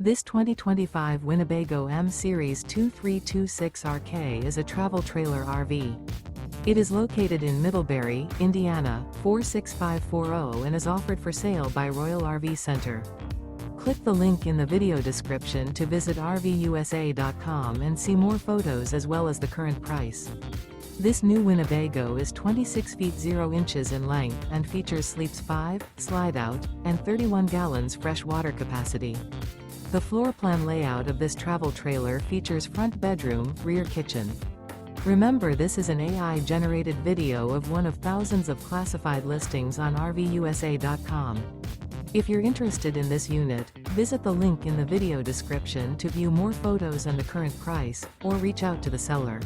This 2025 Winnebago M-Series 2326RK is a travel trailer RV. It is located in Middlebury, Indiana, 46540 and is offered for sale by Royal RV Center. Click the link in the video description to visit RVUSA.com and see more photos as well as the current price. This new Winnebago is 26 feet 0 inches in length and features sleeps 5, slide-out, and 31 gallons fresh water capacity. The floor plan layout of this travel trailer features front bedroom, rear kitchen. Remember, this is an AI-generated video of one of thousands of classified listings on RVUSA.com. If you're interested in this unit, visit the link in the video description to view more photos and the current price, or reach out to the seller.